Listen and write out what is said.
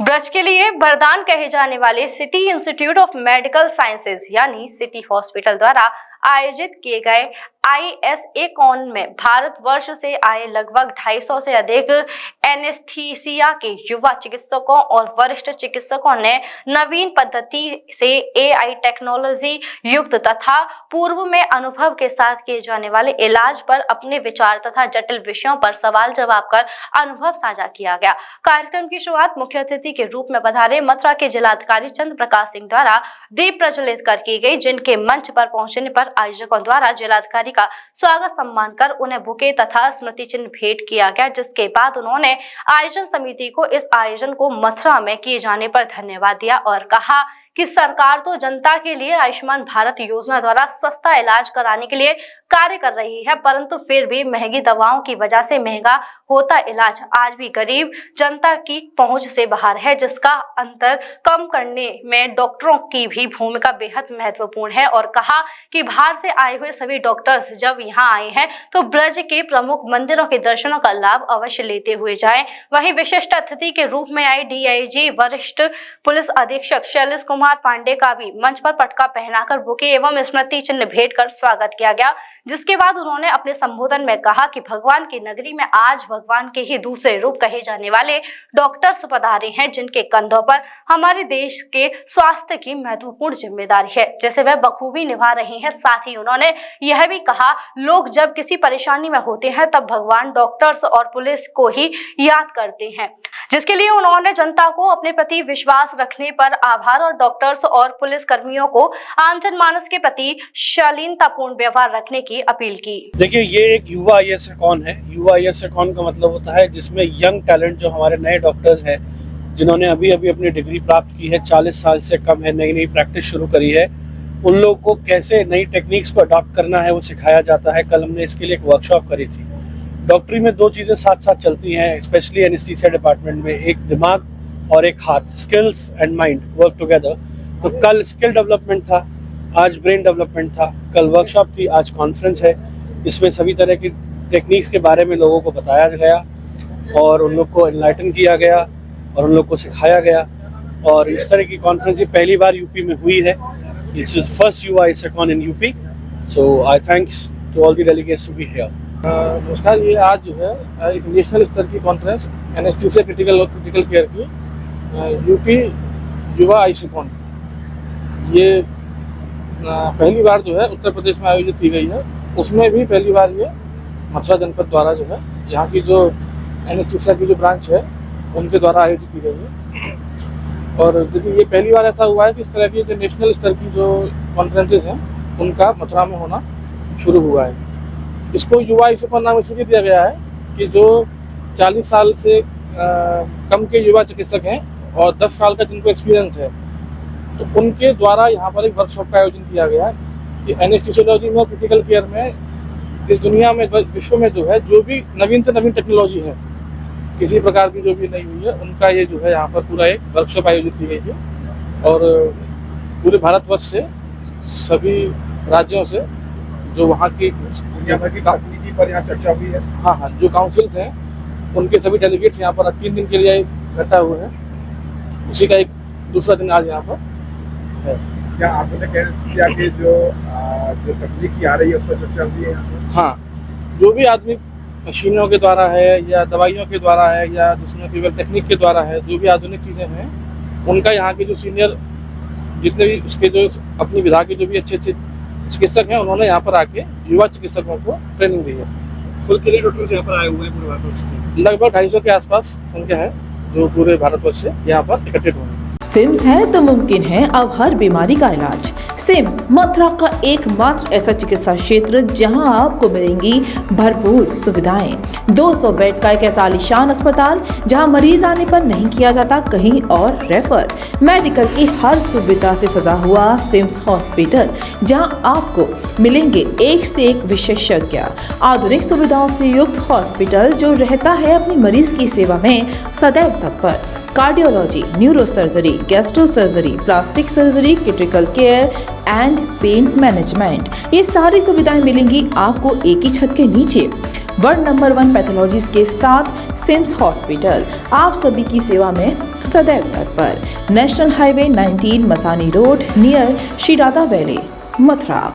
ब्रज के लिए वरदान कहे जाने वाले city institute of medical sciences यानी सिटी हॉस्पिटल द्वारा आयोजित किए गए ISACON में भारतवर्ष से आए लगभग 250 से अधिक एनेस्थीसिया के युवा चिकित्सकों और वरिष्ठ चिकित्सकों ने नवीन पद्धति से AI टेक्नोलॉजी युक्त तथा पूर्व में अनुभव के साथ किए जाने वाले इलाज पर अपने विचार तथा जटिल विषयों पर सवाल जवाब कर अनुभव साझा किया गया। कार्यक्रम की शुरुआत मुख्य अतिथि के रूप में पधारे मथुरा के जिलाधिकारी चंद्र प्रकाश सिंह द्वारा दीप प्रज्वलित कर की गई, जिनके मंच पर पहुंचने पर आयोजकों द्वारा जिलाधिकारी का स्वागत सम्मान कर उन्हें बुके तथा स्मृति चिन्ह भेंट किया गया, जिसके बाद उन्होंने आयोजन समिति को इस आयोजन को मथुरा में किए जाने पर धन्यवाद दिया और कहा कि सरकार तो जनता के लिए आयुष्मान भारत योजना द्वारा सस्ता इलाज कराने के लिए कार्य कर रही है, परंतु फिर भी महंगी दवाओं की वजह से महंगा होता इलाज आज भी गरीब जनता की पहुंच से बाहर है, जिसका अंतर कम करने में डॉक्टरों की भी भूमिका बेहद महत्वपूर्ण है और कहा कि बाहर से आए हुए सभी डॉक्टर्स जब यहाँ आए हैं तो ब्रज के प्रमुख मंदिरों के दर्शनों का लाभ अवश्य लेते हुए जाएं। वहीं विशिष्ट अतिथि के रूप में आई DIG वरिष्ठ पुलिस अधीक्षक शैलेश कुमार पांडे का भी मंच पर पटका पहनाकर बुके एवं स्मृति चिन्ह भेंट कर स्वागत किया गया, जिसके बाद उन्होंने अपने संबोधन में कहा कि भगवान की नगरी में आज भगवान के ही दूसरे रूप कहे जाने वाले डॉक्टर्स पधारे हैं, जिनके कंधों पर हमारे देश के स्वास्थ्य की महत्वपूर्ण जिम्मेदारी है, जैसे वह बखूबी निभा रहे हैं। साथ ही उन्होंने यह भी कहा, लोग जब किसी परेशानी में होते हैं तब भगवान, डॉक्टर्स और पुलिस को ही याद करते हैं, जिसके लिए उन्होंने जनता को अपने प्रति विश्वास रखने पर आभार और डॉक्टर्स और पुलिस कर्मियों को आम जनमानस के प्रति शालीनतापूर्ण व्यवहार रखने की अपील की। देखिए, ये एक युवा ISACON है। युवा ISACON का मतलब होता है जिसमें यंग टैलेंट, जो हमारे नए डॉक्टर्स हैं जिन्होंने अभी अपनी डिग्री प्राप्त की है, 40 साल से कम है, नई प्रैक्टिस शुरू करी है, उन लोगों को कैसे नई टेक्निक्स को अडॉप्ट करना है वो सिखाया जाता है। कल हमने इसके लिए एक वर्कशॉप करी थी। डॉक्टरी में दो चीज़ें साथ साथ चलती हैं, स्पेशली एनेस्थीसिया डिपार्टमेंट में, एक दिमाग और एक हाथ, skills and mind work together. तो कल स्किल डेवलपमेंट था, आज ब्रेन डेवलपमेंट था, कल वर्कशॉप थी, आज कॉन्फ्रेंस है। इसमें सभी तरह की टेक्निक्स के बारे में लोगों को बताया गया और उन लोग को एनलाइटन किया गया और उन लोग को सिखाया गया। और इस तरह की कॉन्फ्रेंस पहली बार यूपी में हुई है। इट्स फर्स्ट युवा ISACON in UP, so I thanks to all the delegates to be here. नमस्कार, ये आज जो है एक नेशनल स्तर की कॉन्फ्रेंस एनेस्थीसिया क्रिटिकल केयर की यूपी युवा ISACON, ये पहली बार जो है उत्तर प्रदेश में आयोजित की गई है। उसमें भी पहली बार ये मथुरा जनपद द्वारा जो है, यहाँ की जो एनेस्थीसिया की जो ब्रांच है उनके द्वारा आयोजित की गई है। और देखिए, ये पहली बार ऐसा हुआ है कि इस तरह की जो नेशनल स्तर की जो कॉन्फ्रेंसेज हैं उनका मथुरा में होना शुरू हुआ है। इसको युवा ISACON नाम इसलिए दिया गया है कि जो 40 साल से कम के युवा चिकित्सक हैं और 10 साल का जिनको एक्सपीरियंस है, तो उनके द्वारा यहाँ पर एक वर्कशॉप का आयोजन किया गया है कि एनेस्थीसियोलॉजी में, क्रिटिकल केयर में, इस दुनिया में, विश्व में जो है, जो भी नवीन से नवीन टेक्नोलॉजी है, किसी प्रकार की जो भी नहीं हुई है, उनका ये जो है यहाँ पर पूरा एक वर्कशॉप आयोजित की गई थी। और पूरे भारतवर्ष से, सभी राज्यों से, जो वहाँ की दुनिया भर की तकनीकी पर यहाँ चर्चा हुई है। हाँ, जो काउंसिल्स हैं उनके सभी डेलीगेट्स यहाँ पर 3 दिन के लिए इकट्ठा हुए हैं। उसी का एक दूसरा दिन आज यहाँ पर है। क्या आपने किया कि जो तकनीकी आ रही है उस पर चर्चा हुई है? हाँ, जो भी आधुनिक मशीनों के द्वारा है या दवाइयों के द्वारा है या जिसमें केवल टेक्निक के द्वारा है, जो भी आधुनिक चीज़ें हैं, उनका यहाँ के जो सीनियर जितने भी उसके जो अपनी विधा के जो भी अच्छे चिकित्सक हैं, उन्होंने यहाँ पर आके युवा चिकित्सकों को ट्रेनिंग दी है। कुल कितने डॉक्टर्स यहाँ पर आए हुए हैं पूरे भारतवर्ष से? लगभग 250 के आसपास संख्या है जो पूरे भारतवर्ष से यहाँ पर इकट्ठित हुए हैं। सिम्स है तो मुमकिन है अब हर बीमारी का इलाज। सिम्स मथुरा का एकमात्र ऐसा चिकित्सा क्षेत्र जहां आपको मिलेंगी भरपूर सुविधाएं। 200 बेड का एक ऐसा आलीशान अस्पताल जहां मरीज आने पर नहीं किया जाता कहीं और रेफर। मेडिकल की हर सुविधा से सजा हुआ सिम्स हॉस्पिटल, जहां आपको मिलेंगे एक से एक विशेषज्ञ। आधुनिक सुविधाओं से युक्त हॉस्पिटल जो रहता है अपनी मरीज की सेवा में सदैव तत्पर। Cardiology, neuro surgery, gastro surgery, plastic surgery, critical care and pain management, ये सारी सुविधाएं मिलेंगी आपको एक ही छत के नीचे। वर्ल्ड नंबर 1 पैथोलॉजिस्ट के साथ सिम्स हॉस्पिटल आप सभी की सेवा में सदैव तत्पर। National highway 19 Masani road near Shri Radha valley, Mathura.